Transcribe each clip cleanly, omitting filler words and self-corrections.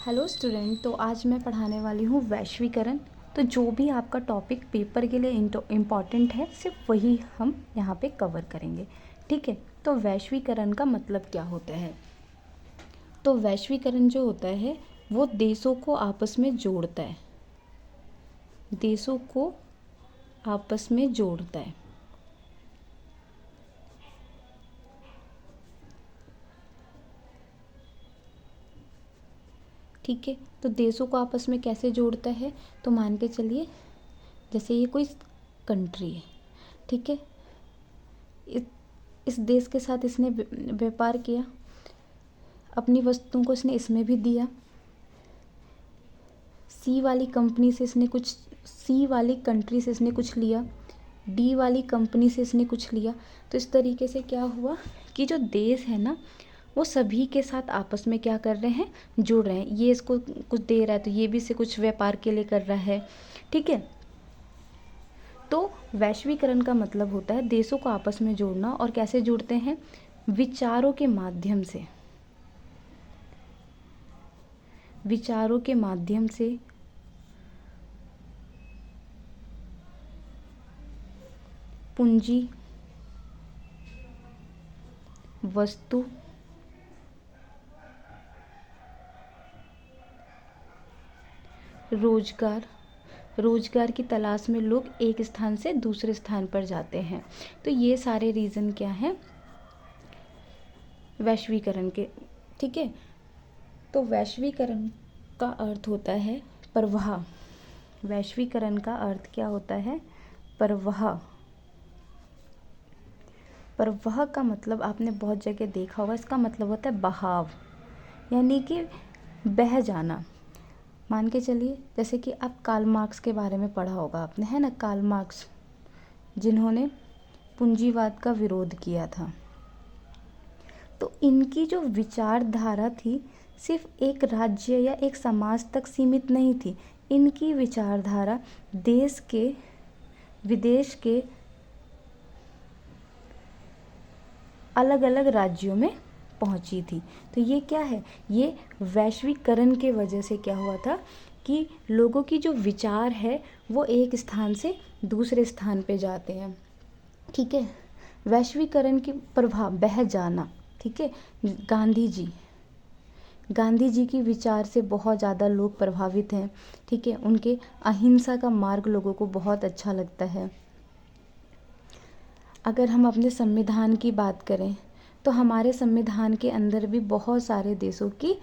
Hello student, तो आज मैं पढ़ाने वाली हूँ वैश्वीकरण। तो जो भी आपका टॉपिक पेपर के लिए इम्पॉर्टेंट है सिर्फ वही हम यहाँ पे कवर करेंगे। ठीक है, तो वैश्वीकरण का मतलब क्या होता है? तो वैश्वीकरण जो होता है वो देशों को आपस में जोड़ता है, देशों को आपस में जोड़ता है। ठीक है, तो देशों को आपस में कैसे जोड़ता है? तो मान के चलिए जैसे ये कोई कंट्री है, ठीक है, इस देश के साथ इसने व्यापार किया, अपनी वस्तुओं को इसने इसमें भी दिया। सी वाली कंपनी से इसने कुछ, सी वाली कंट्री से इसने कुछ लिया, डी वाली कंपनी से इसने कुछ लिया। तो इस तरीके से क्या हुआ कि जो देश है ना वो सभी के साथ आपस में क्या कर रहे हैं, जुड़ रहे हैं। ये इसको कुछ दे रहा है तो ये भी इसे कुछ व्यापार के लिए कर रहा है। ठीक है, तो वैश्वीकरण का मतलब होता है देशों को आपस में जोड़ना। और कैसे जुड़ते हैं? विचारों के माध्यम से, विचारों के माध्यम से, पूंजी, वस्तु, रोजगार, रोजगार की तलाश में लोग एक स्थान से दूसरे स्थान पर जाते हैं। तो ये सारे रीज़न क्या हैं वैश्वीकरण के। ठीक है, तो वैश्वीकरण का अर्थ होता है प्रवाह। वैश्वीकरण का अर्थ क्या होता है? प्रवाह। प्रवाह का मतलब आपने बहुत जगह देखा होगा, इसका मतलब होता है बहाव, यानी कि बह जाना। मान के चलिए जैसे कि आप कार्ल मार्क्स के बारे में पढ़ा होगा आपने, है ना, कार्ल मार्क्स जिन्होंने पूंजीवाद का विरोध किया था। तो इनकी जो विचारधारा थी सिर्फ एक राज्य या एक समाज तक सीमित नहीं थी। इनकी विचारधारा देश के, विदेश के अलग अलग राज्यों में पहुंची थी। तो ये क्या है? ये वैश्वीकरण के वजह से क्या हुआ था कि लोगों की जो विचार है वो एक स्थान से दूसरे स्थान पे जाते हैं। ठीक है, वैश्वीकरण की प्रभाव, बह जाना। ठीक है, गांधी जी की विचार से बहुत ज़्यादा लोग प्रभावित हैं। ठीक है, उनके अहिंसा का मार्ग लोगों को बहुत अच्छा लगता है। अगर हम अपने संविधान की बात करें तो हमारे संविधान के अंदर भी बहुत सारे देशों की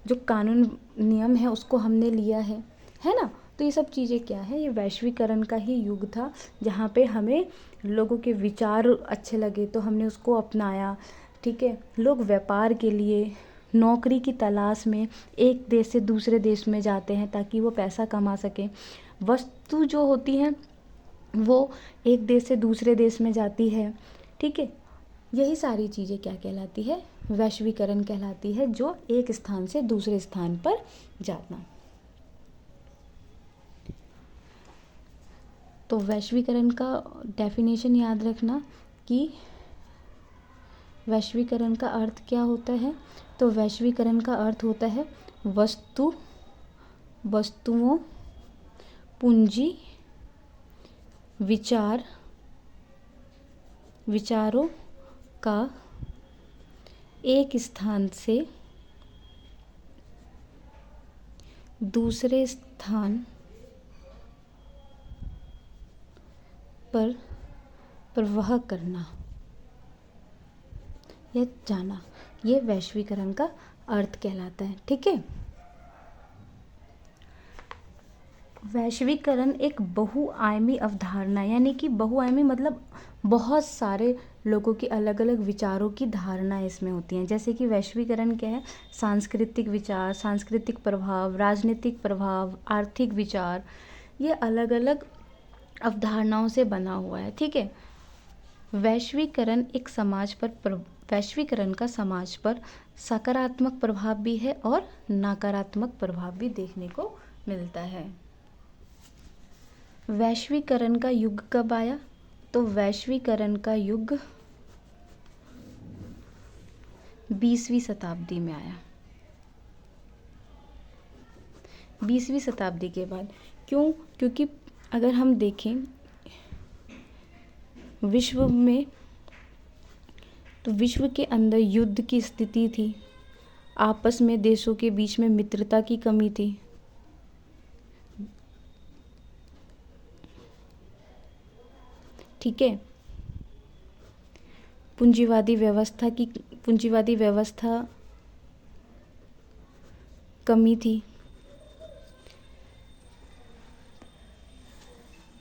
जो कानून नियम है उसको हमने लिया है ना। तो ये सब चीज़ें क्या है? ये वैश्वीकरण का ही युग था, जहाँ पे हमें लोगों के विचार अच्छे लगे तो हमने उसको अपनाया। ठीक है, लोग व्यापार के लिए, नौकरी की तलाश में एक देश से दूसरे देश में जाते हैं ताकि वो पैसा कमा सकें। वस्तु जो होती हैं वो एक देश से दूसरे देश में जाती है। ठीक है, यही सारी चीज़ें क्या कहलाती है? वैश्वीकरण कहलाती है, जो एक स्थान से दूसरे स्थान पर जाना। तो वैश्वीकरण का डेफिनेशन याद रखना कि वैश्वीकरण का अर्थ क्या होता है। तो वैश्वीकरण का अर्थ होता है वस्तु, वस्तुओं, पूंजी, विचार, विचारों का एक स्थान से दूसरे स्थान पर प्रवाह करना या जाना, ये वैश्वीकरण का अर्थ कहलाता है। ठीक है, वैश्वीकरण एक बहुआयामी अवधारणा, यानी कि बहुआयामी मतलब बहुत सारे लोगों की अलग अलग विचारों की धारणाएं इसमें होती हैं। जैसे कि वैश्वीकरण क्या है? सांस्कृतिक विचार, सांस्कृतिक प्रभाव, राजनीतिक प्रभाव, आर्थिक विचार, ये अलग अलग अवधारणाओं से बना हुआ है। ठीक है, वैश्वीकरण एक समाज पर वैश्वीकरण का समाज पर सकारात्मक प्रभाव भी है और नकारात्मक प्रभाव भी देखने को मिलता है। वैश्वीकरण का युग कब आया? तो वैश्वीकरण का युग 20वीं शताब्दी में आया। 20वीं शताब्दी के बाद। क्यों? क्योंकि अगर हम देखें विश्व में, तो विश्व के अंदर युद्ध की स्थिति थी, आपस में देशों के बीच में मित्रता की कमी थी, ठीक है। पूंजीवादी व्यवस्था कमी थी।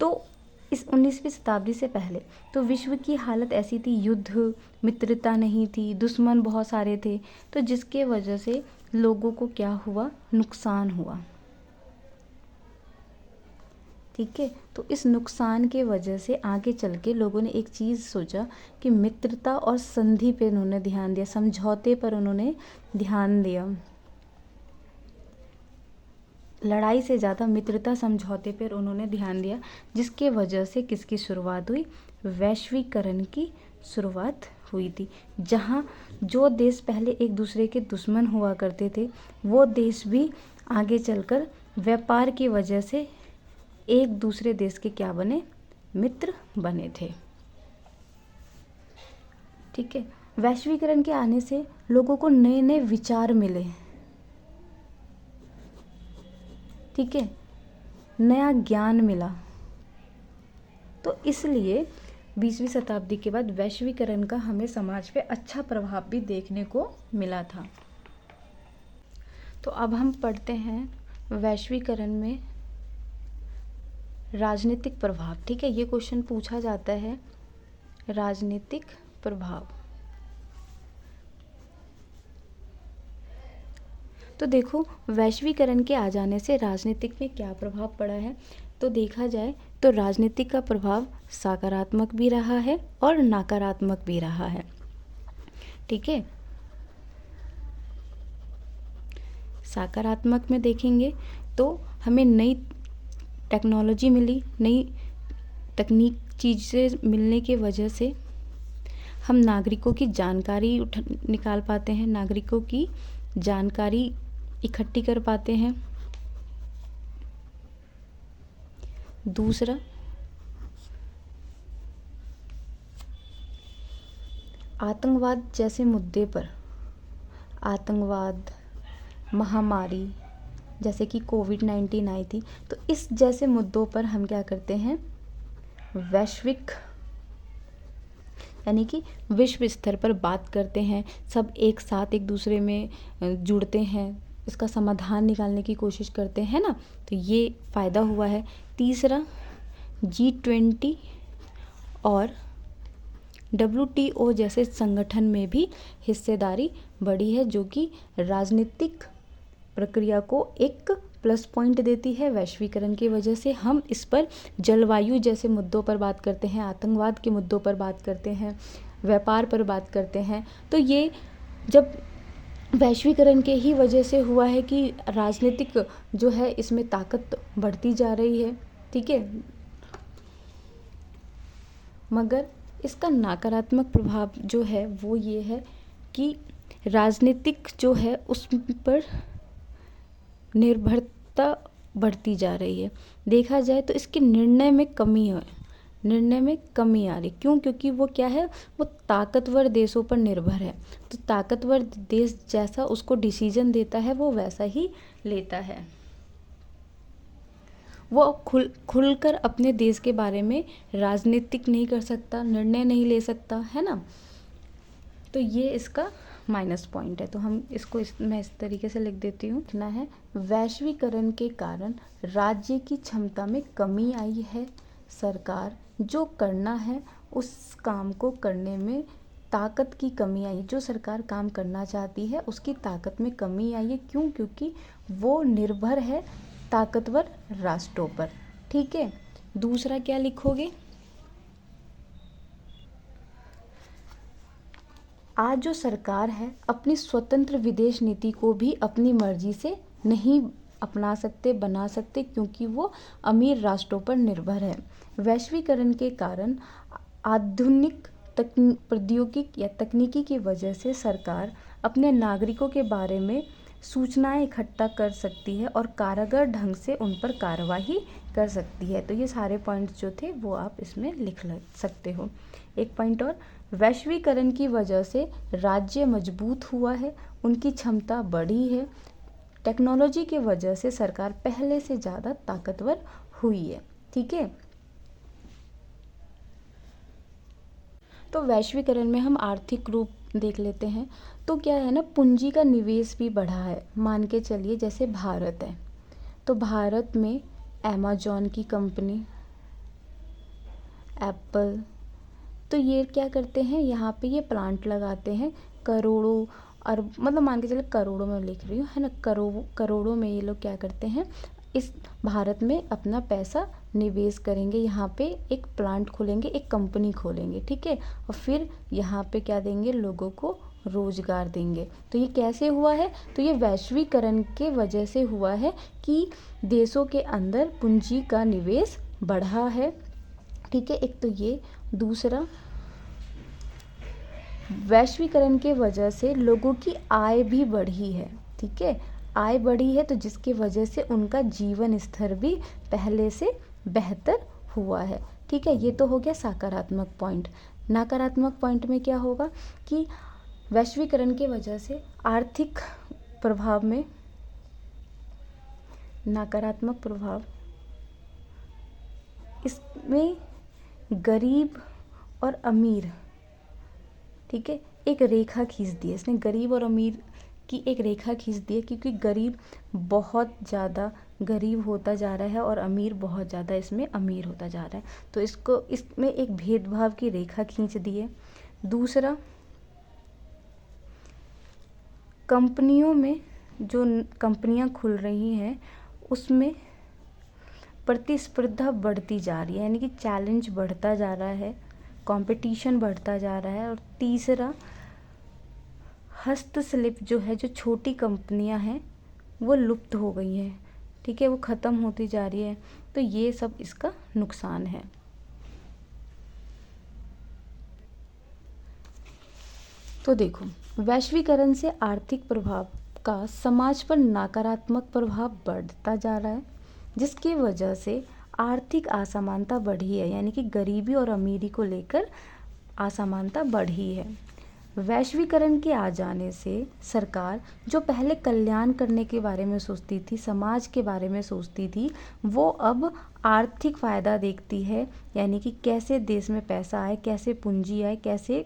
तो इस 19वीं शताब्दी से पहले तो विश्व की हालत ऐसी थी, युद्ध, मित्रता नहीं थी, दुश्मन बहुत सारे थे, तो जिसके वजह से लोगों को क्या हुआ? नुकसान हुआ, ठीक है। तो इस नुकसान के वजह से आगे चल के लोगों ने एक चीज़ सोचा कि मित्रता और संधि पे उन्होंने ध्यान दिया, समझौते पर उन्होंने ध्यान दिया। लड़ाई से ज़्यादा मित्रता समझौते पर उन्होंने ध्यान दिया, जिसके वजह से किसकी शुरुआत हुई? वैश्वीकरण की शुरुआत हुई थी। जहाँ जो देश पहले एक दूसरे के दुश्मन हुआ करते थे, वो देश भी आगे चलकर व्यापार की वजह से एक दूसरे देश के क्या बने? मित्र बने थे, ठीक है। वैश्वीकरण के आने से लोगों को नए नए विचार मिले, ठीक है, नया ज्ञान मिला। तो इसलिए 20वीं शताब्दी के बाद वैश्वीकरण का हमें समाज पे अच्छा प्रभाव भी देखने को मिला था। तो अब हम पढ़ते हैं वैश्वीकरण में राजनीतिक प्रभाव, ठीक है। ये क्वेश्चन पूछा जाता है, राजनीतिक प्रभाव। तो देखो वैश्वीकरण के आ जाने से राजनीतिक में क्या प्रभाव पड़ा है, तो देखा जाए तो राजनीतिक का प्रभाव सकारात्मक भी रहा है और नकारात्मक भी रहा है, ठीक है। सकारात्मक में देखेंगे तो हमें नई टेक्नोलॉजी मिली, नई तकनीक चीज़ें मिलने की वजह से हम नागरिकों की जानकारी निकाल पाते हैं, नागरिकों की जानकारी इकट्ठी कर पाते हैं। दूसरा, आतंकवाद जैसे मुद्दे पर, आतंकवाद, महामारी जैसे कि कोविड-19 आई थी, तो इस जैसे मुद्दों पर हम क्या करते हैं? वैश्विक यानी कि विश्व स्तर पर बात करते हैं, सब एक साथ एक दूसरे में जुड़ते हैं, इसका समाधान निकालने की कोशिश करते हैं ना, तो ये फ़ायदा हुआ है। तीसरा, G20 और WTO जैसे संगठन में भी हिस्सेदारी बढ़ी है, जो कि राजनीतिक प्रक्रिया को एक प्लस पॉइंट देती है। वैश्वीकरण की वजह से हम इस पर जलवायु जैसे मुद्दों पर बात करते हैं, आतंकवाद के मुद्दों पर बात करते हैं, व्यापार पर बात करते हैं। तो ये जब वैश्वीकरण के ही वजह से हुआ है कि राजनीतिक जो है इसमें ताकत बढ़ती जा रही है, ठीक है। मगर इसका नकारात्मक प्रभाव जो है वो ये है कि राजनीतिक जो है उस पर निर्भरता बढ़ती जा रही है। देखा जाए तो इसके निर्णय में कमी है, निर्णय में कमी आ रही। क्यों? क्योंकि वो क्या है, वो ताकतवर देशों पर निर्भर है। तो ताकतवर देश जैसा उसको डिसीजन देता है वो वैसा ही लेता है। वो खुलकर अपने देश के बारे में राजनीतिक नहीं कर सकता, निर्णय नहीं ले सकता, है ना। तो ये इसका माइनस पॉइंट है। तो हम इसको मैं इस तरीके से लिख देती हूँ। लिखना है, वैश्वीकरण के कारण राज्य की क्षमता में कमी आई है। सरकार जो करना है उस काम को करने में ताकत की कमी आई। जो सरकार काम करना चाहती है उसकी ताकत में कमी आई है। क्यों? क्योंकि वो निर्भर है ताकतवर राष्ट्रों पर, ठीक है। दूसरा क्या लिखोगे? आज जो सरकार है अपनी स्वतंत्र विदेश नीति को भी अपनी मर्जी से नहीं अपना सकते, बना सकते, क्योंकि वो अमीर राष्ट्रों पर निर्भर है। वैश्वीकरण के कारण आधुनिक प्रौद्योगिकी या तकनीकी की वजह से सरकार अपने नागरिकों के बारे में सूचनाएं इकट्ठा कर सकती है और कारगर ढंग से उन पर कार्यवाही कर सकती है। तो ये सारे पॉइंट्स जो थे वो आप इसमें लिख सकते हो। एक पॉइंट और, वैश्वीकरण की वजह से राज्य मजबूत हुआ है, उनकी क्षमता बढ़ी है, टेक्नोलॉजी की वजह से सरकार पहले से ज़्यादा ताकतवर हुई है। ठीक है, तो वैश्वीकरण में हम आर्थिक रूप देख लेते हैं। तो क्या है ना, पूंजी का निवेश भी बढ़ा है। मान के चलिए जैसे भारत है, तो भारत में अमेजॉन की कंपनी, एप्पल, तो ये क्या करते हैं, यहाँ पे ये प्लांट लगाते हैं, करोड़ों और मतलब मान के चले करोड़ों में लिख रही हूँ, है ना, करोड़ों में ये लोग क्या करते हैं, इस भारत में अपना पैसा निवेश करेंगे, यहाँ पे एक प्लांट खोलेंगे, एक कंपनी खोलेंगे। ठीक है, और फिर यहाँ पे क्या देंगे, लोगों को रोजगार देंगे। तो ये कैसे हुआ है, तो ये वैश्वीकरण के वजह से हुआ है कि देशों के अंदर पूंजी का निवेश बढ़ा है। ठीक है, एक तो ये, दूसरा वैश्वीकरण के वजह से लोगों की आय भी बढ़ी है। ठीक है, आय बढ़ी है तो जिसकी वजह से उनका जीवन स्तर भी पहले से बेहतर हुआ है। ठीक है, ये तो हो गया सकारात्मक पॉइंट। नकारात्मक पॉइंट में क्या होगा कि वैश्वीकरण के वजह से आर्थिक प्रभाव में, नकारात्मक प्रभाव, इसमें गरीब और अमीर, ठीक है, एक रेखा खींच दी है इसने, गरीब और अमीर की एक रेखा खींच दी है, क्योंकि गरीब बहुत ज़्यादा गरीब होता जा रहा है और अमीर बहुत ज़्यादा इसमें अमीर होता जा रहा है। तो इसको, इसमें एक भेदभाव की रेखा खींच दी है। दूसरा, कंपनियों में जो कंपनियां खुल रही हैं उसमें प्रतिस्पर्धा बढ़ती जा रही है, यानी कि चैलेंज बढ़ता जा रहा है, कंपटीशन बढ़ता जा रहा है। और तीसरा, हस्तशिल्प जो है, जो छोटी कंपनियां हैं वो लुप्त हो गई हैं। ठीक है, वो ख़त्म होती जा रही है। तो ये सब इसका नुकसान है। तो देखो, वैश्वीकरण से आर्थिक प्रभाव का समाज पर नकारात्मक प्रभाव बढ़ता जा रहा है, जिसकी वजह से आर्थिक असमानता बढ़ी है, यानी कि गरीबी और अमीरी को लेकर असमानता बढ़ी है। वैश्वीकरण के आ जाने से सरकार जो पहले कल्याण करने के बारे में सोचती थी, समाज के बारे में सोचती थी, वो अब आर्थिक फ़ायदा देखती है, यानी कि कैसे देश में पैसा आए, कैसे पूंजी आए, कैसे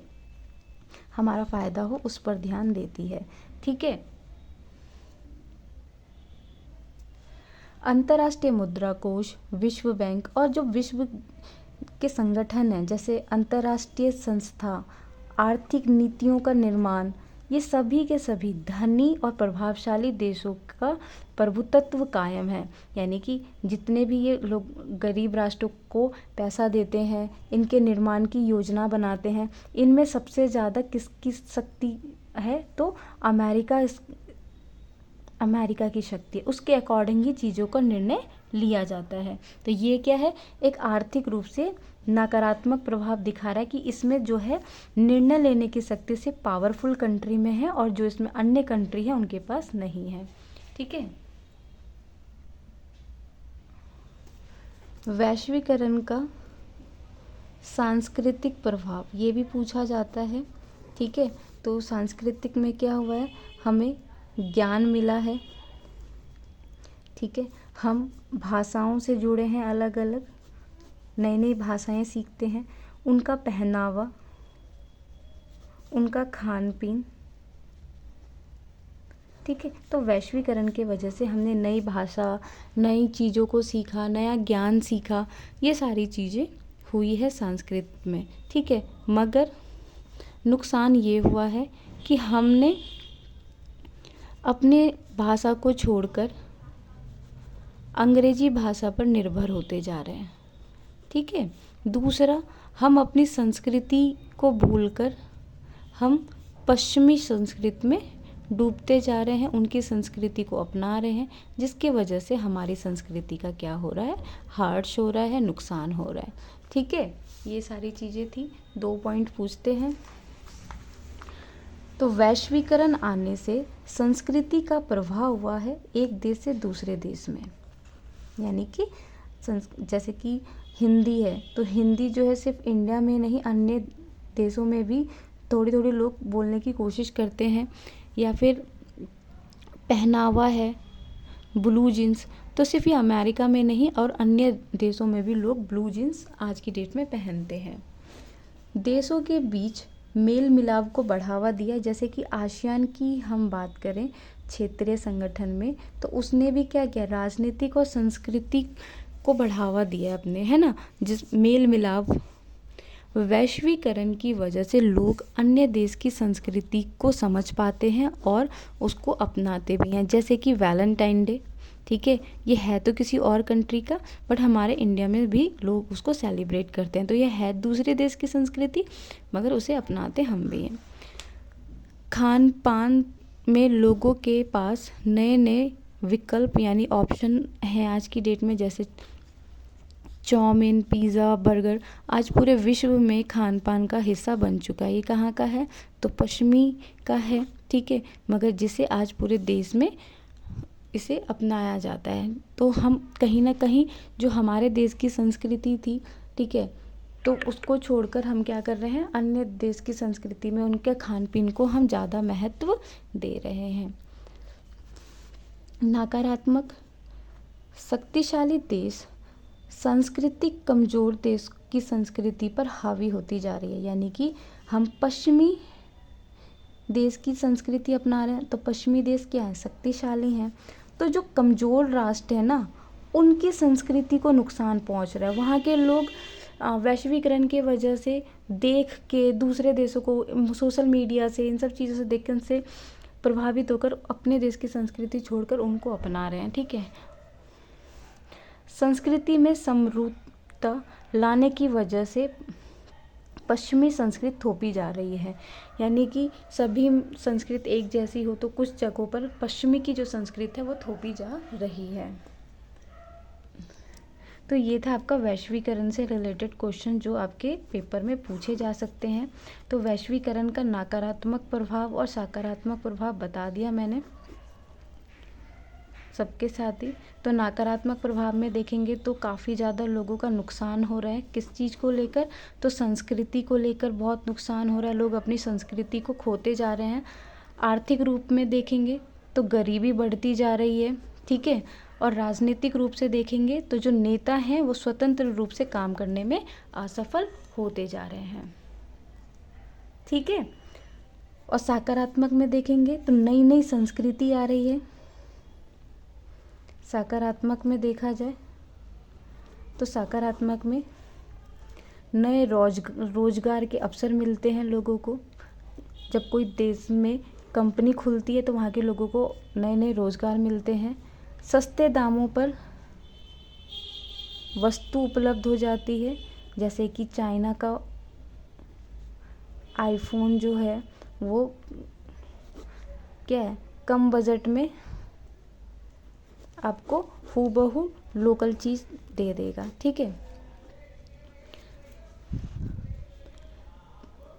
हमारा फ़ायदा हो, उस पर ध्यान देती है। ठीक है, अंतर्राष्ट्रीय मुद्रा कोष, विश्व बैंक और जो विश्व के संगठन हैं जैसे अंतर्राष्ट्रीय संस्था, आर्थिक नीतियों का निर्माण, ये सभी के सभी धनी और प्रभावशाली देशों का प्रभुत्व कायम है। यानी कि जितने भी ये लोग गरीब राष्ट्रों को पैसा देते हैं, इनके निर्माण की योजना बनाते हैं, इनमें सबसे ज़्यादा किसकी शक्ति है, तो अमेरिका की शक्ति है। उसके अकॉर्डिंग ही चीज़ों का निर्णय लिया जाता है। तो ये क्या है, एक आर्थिक रूप से नकारात्मक प्रभाव दिखा रहा है कि इसमें जो है निर्णय लेने की शक्ति से पावरफुल कंट्री में है और जो इसमें अन्य कंट्री है उनके पास नहीं है। ठीक है, वैश्वीकरण का सांस्कृतिक प्रभाव ये भी पूछा जाता है। ठीक है, तो सांस्कृतिक में क्या हुआ है, हमें ज्ञान मिला है। ठीक है, हम भाषाओं से जुड़े हैं, अलग अलग नई नई भाषाएं सीखते हैं, उनका पहनावा, उनका खान पीन। ठीक है, तो वैश्वीकरण के वजह से हमने नई भाषा, नई चीज़ों को सीखा, नया ज्ञान सीखा, ये सारी चीज़ें हुई है संस्कृत में। ठीक है, मगर नुकसान ये हुआ है कि हमने अपने भाषा को छोड़कर अंग्रेजी भाषा पर निर्भर होते जा रहे हैं। ठीक है, दूसरा, हम अपनी संस्कृति को भूलकर हम पश्चिमी संस्कृति में डूबते जा रहे हैं, उनकी संस्कृति को अपना रहे हैं, जिसकी वजह से हमारी संस्कृति का क्या हो रहा है, हर्ट हो रहा है, नुकसान हो रहा है। ठीक है, ये सारी चीज़ें थी। 2 पॉइंट पूछते हैं। तो वैश्वीकरण आने से संस्कृति का प्रभाव हुआ है एक देश से दूसरे देश में, यानी कि जैसे कि हिंदी है तो हिंदी जो है सिर्फ इंडिया में नहीं अन्य देशों में भी थोड़ी थोड़ी लोग बोलने की कोशिश करते हैं। या फिर पहनावा है ब्लू जीन्स, तो सिर्फ ये अमेरिका में नहीं और अन्य देशों में भी लोग ब्लू जीन्स आज की डेट में पहनते हैं। देशों के बीच मेल मिलाप को बढ़ावा दिया, जैसे कि आसियान की हम बात करें क्षेत्रीय संगठन में, तो उसने भी क्या किया, राजनीतिक और संस्कृति को बढ़ावा दिया अपने, है ना, जिस मेल मिलाप। वैश्वीकरण की वजह से लोग अन्य देश की संस्कृति को समझ पाते हैं और उसको अपनाते भी हैं, जैसे कि वैलेंटाइन डे, ठीक है, ये है तो किसी और कंट्री का बट हमारे इंडिया में भी लोग उसको सेलिब्रेट करते हैं, तो ये है दूसरे देश की संस्कृति मगर उसे अपनाते हम भी हैं। खान पान में लोगों के पास नए नए विकल्प यानी ऑप्शन हैं आज की डेट में, जैसे चाउमीन, पिज़्ज़ा, बर्गर आज पूरे विश्व में खान पान का हिस्सा बन चुका है। ये कहाँ का है, तो पश्चिमी का है, ठीक है, मगर जिसे आज पूरे देश में इसे अपनाया जाता है। तो हम कहीं ना कहीं जो हमारे देश की संस्कृति थी, ठीक है, तो उसको छोड़कर हम क्या कर रहे हैं, अन्य देश की संस्कृति में उनके खान पीन को हम ज़्यादा महत्व दे रहे हैं। नकारात्मक, शक्तिशाली देश सांस्कृतिक कमज़ोर देश की संस्कृति पर हावी होती जा रही है, यानी कि हम पश्चिमी देश की संस्कृति अपना रहे हैं, तो पश्चिमी देश क्या है, शक्तिशाली हैं, तो जो कमज़ोर राष्ट्र है ना उनकी संस्कृति को नुकसान पहुंच रहा है। वहाँ के लोग वैश्वीकरण के वजह से देख के दूसरे देशों को सोशल मीडिया से इन सब चीज़ों से देख कर उनसे प्रभावित होकर अपने देश की संस्कृति छोड़कर उनको अपना रहे हैं, ठीक है। संस्कृति में समरूपता लाने की वजह से पश्चिमी संस्कृति थोपी जा रही है, यानी कि सभी संस्कृति एक जैसी हो तो कुछ जगहों पर पश्चिमी की जो संस्कृति है वो थोपी जा रही है। तो ये था आपका वैश्वीकरण से रिलेटेड क्वेश्चन जो आपके पेपर में पूछे जा सकते हैं। तो वैश्वीकरण का नकारात्मक प्रभाव और सकारात्मक प्रभाव बता दिया मैंने सबके साथ ही। तो नकारात्मक प्रभाव में देखेंगे तो काफ़ी ज़्यादा लोगों का नुकसान हो रहा है, किस चीज़ को लेकर, तो संस्कृति को लेकर बहुत नुकसान हो रहा है, लोग अपनी संस्कृति को खोते जा रहे हैं। आर्थिक रूप में देखेंगे तो गरीबी बढ़ती जा रही है, ठीक है, और राजनीतिक रूप से देखेंगे तो जो नेता हैं वो स्वतंत्र रूप से काम करने में असफल होते जा रहे हैं, ठीक है। और सकारात्मक में देखेंगे तो नई नई संस्कृति आ रही है। सकारात्मक में देखा जाए तो सकारात्मक में नए रोजगार के अवसर मिलते हैं लोगों को। जब कोई देश में कंपनी खुलती है तो वहाँ के लोगों को नए नए रोजगार मिलते हैं। सस्ते दामों पर वस्तु उपलब्ध हो जाती है, जैसे कि चाइना का आईफोन जो है वो क्या है, कम बजट में आपको हूबहू लोकल चीज़ दे देगा, ठीक है।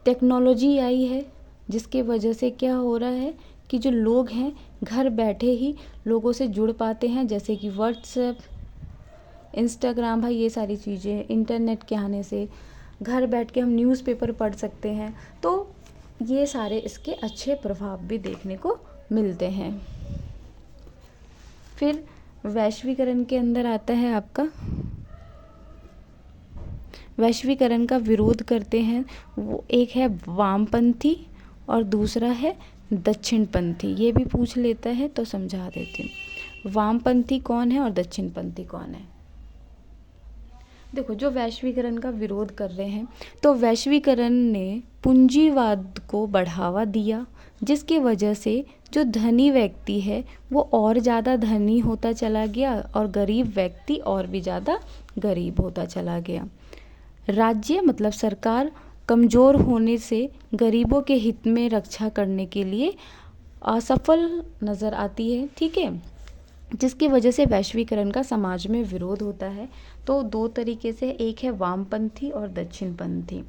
टेक्नोलॉजी आई है जिसके वजह से क्या हो रहा है कि जो लोग हैं घर बैठे ही लोगों से जुड़ पाते हैं, जैसे कि व्हाट्सएप, इंस्टाग्राम, भाई ये सारी चीज़ें इंटरनेट के आने से घर बैठ के हम न्यूज़पेपर पढ़ सकते हैं। तो ये सारे इसके अच्छे प्रभाव भी देखने को मिलते हैं। फिर वैश्वीकरण के अंदर आता है आपका, वैश्वीकरण का विरोध करते हैं वो एक है वामपंथी और दूसरा है दक्षिणपंथी। ये भी पूछ लेता है तो समझा देती हूँ, वामपंथी कौन है और दक्षिणपंथी कौन है। देखो, जो वैश्वीकरण का विरोध कर रहे हैं तो वैश्वीकरण ने पूंजीवाद को बढ़ावा दिया, जिसकी वजह से जो धनी व्यक्ति है वो और ज़्यादा धनी होता चला गया और गरीब व्यक्ति और भी ज़्यादा गरीब होता चला गया। राज्य मतलब सरकार कमज़ोर होने से गरीबों के हित में रक्षा करने के लिए असफल नज़र आती है, ठीक है, जिसकी वजह से वैश्वीकरण का समाज में विरोध होता है। तो दो तरीके से, एक है वामपंथी और दक्षिणपंथी।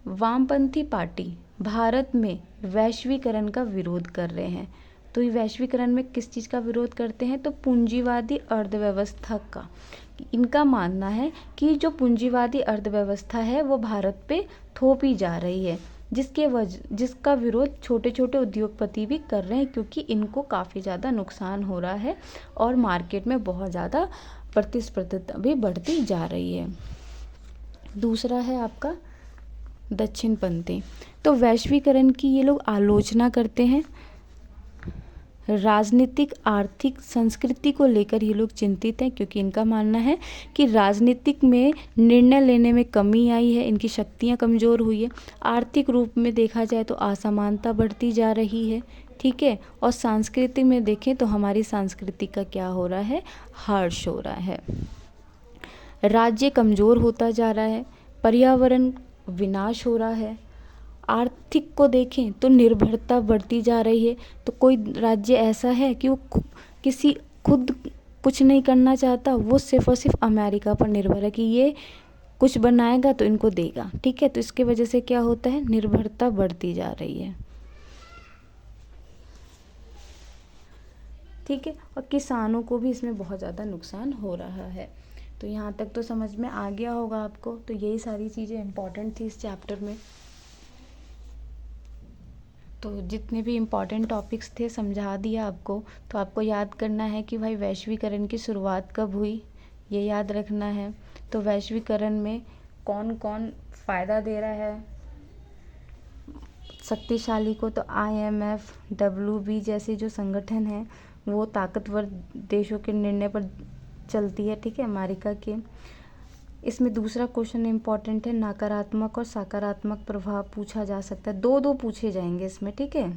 वामपंथी पार्टी भारत में वैश्वीकरण का विरोध कर रहे हैं। तो ये वैश्वीकरण में किस चीज़ का विरोध करते हैं? तो पूंजीवादी अर्थव्यवस्था का। इनका मानना है कि जो पूंजीवादी अर्थव्यवस्था है वो भारत पे थोपी जा रही है, जिसका विरोध छोटे छोटे उद्योगपति भी कर रहे हैं, क्योंकि इनको काफ़ी ज़्यादा नुकसान हो रहा है और मार्केट में बहुत ज़्यादा प्रतिस्पर्धा भी बढ़ती जा रही है। दूसरा है आपका दक्षिणपंथी। तो वैश्वीकरण की ये लोग आलोचना करते हैं। राजनीतिक, आर्थिक, संस्कृति को लेकर ये लोग चिंतित हैं, क्योंकि इनका मानना है कि राजनीतिक में निर्णय लेने में कमी आई है, इनकी शक्तियाँ कमज़ोर हुई है। आर्थिक रूप में देखा जाए तो असमानता बढ़ती जा रही है, ठीक है। और सांस्कृतिक में देखें तो हमारी संस्कृति का क्या हो रहा है? हर्ष हो रहा है। राज्य कमज़ोर होता जा रहा है, पर्यावरण विनाश हो रहा है। आर्थिक को देखें तो निर्भरता बढ़ती जा रही है। तो कोई राज्य ऐसा है कि वो खुद कुछ नहीं करना चाहता, वो सिर्फ और सिर्फ अमेरिका पर निर्भर है कि ये कुछ बनाएगा तो इनको देगा, ठीक है। तो इसके वजह से क्या होता है? निर्भरता बढ़ती जा रही है, ठीक है। और किसानों को भी इसमें बहुत ज़्यादा नुकसान हो रहा है। तो यहाँ तक तो समझ में आ गया होगा आपको। तो यही सारी चीज़ें इम्पॉर्टेंट थी इस चैप्टर में। तो जितने भी इम्पॉर्टेंट टॉपिक्स थे समझा दिया आपको। तो आपको याद करना है कि भाई वैश्वीकरण की शुरुआत कब हुई, ये याद रखना है। तो वैश्वीकरण में कौन कौन फ़ायदा दे रहा है शक्तिशाली को? तो IMF, WB जैसे जो संगठन हैं वो ताकतवर देशों के निर्णय पर चलती है, ठीक है, अमेरिका के। इसमें दूसरा क्वेश्चन इम्पॉर्टेंट है, नकारात्मक और सकारात्मक प्रभाव पूछा जा सकता है। दो पूछे जाएंगे इसमें, ठीक है।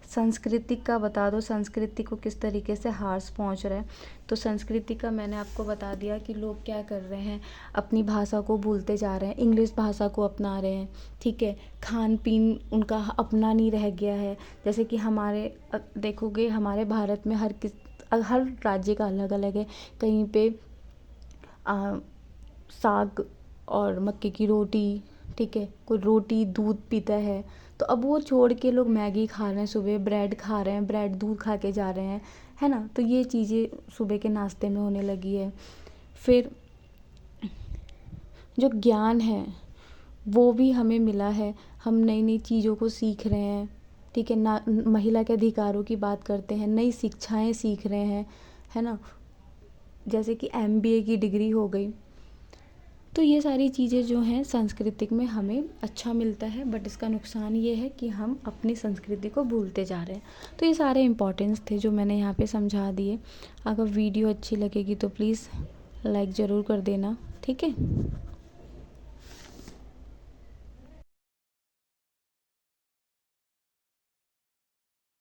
संस्कृति का बता दो, संस्कृति को किस तरीके से ह्रास पहुंच रहा है। तो संस्कृति का मैंने आपको बता दिया कि लोग क्या कर रहे हैं, अपनी भाषा को भूलते जा रहे हैं, इंग्लिश भाषा को अपना रहे हैं, ठीक है। खान पीन उनका अपना नहीं रह गया है। जैसे कि देखोगे हमारे भारत में हर राज्य का अलग अलग है। कहीं पे साग और मक्के की रोटी, ठीक है, कोई रोटी दूध पीता है। तो अब वो छोड़ के लोग मैगी खा रहे हैं, सुबह ब्रेड खा रहे हैं, ब्रेड दूध खा के जा रहे हैं, है ना। तो ये चीज़ें सुबह के नाश्ते में होने लगी है। फिर जो ज्ञान है वो भी हमें मिला है, हम नई नई चीज़ों को सीख रहे हैं, ठीक है ना। महिला के अधिकारों की बात करते हैं, नई शिक्षाएं सीख रहे हैं, है ना। जैसे कि MBA की डिग्री हो गई। तो ये सारी चीज़ें जो हैं सांस्कृतिक में हमें अच्छा मिलता है, बट इसका नुकसान ये है कि हम अपनी संस्कृति को भूलते जा रहे हैं। तो ये सारे इम्पोर्टेंस थे जो मैंने यहाँ पे समझा दिए। अगर वीडियो अच्छी लगेगी तो प्लीज़ लाइक ज़रूर कर देना, ठीक है।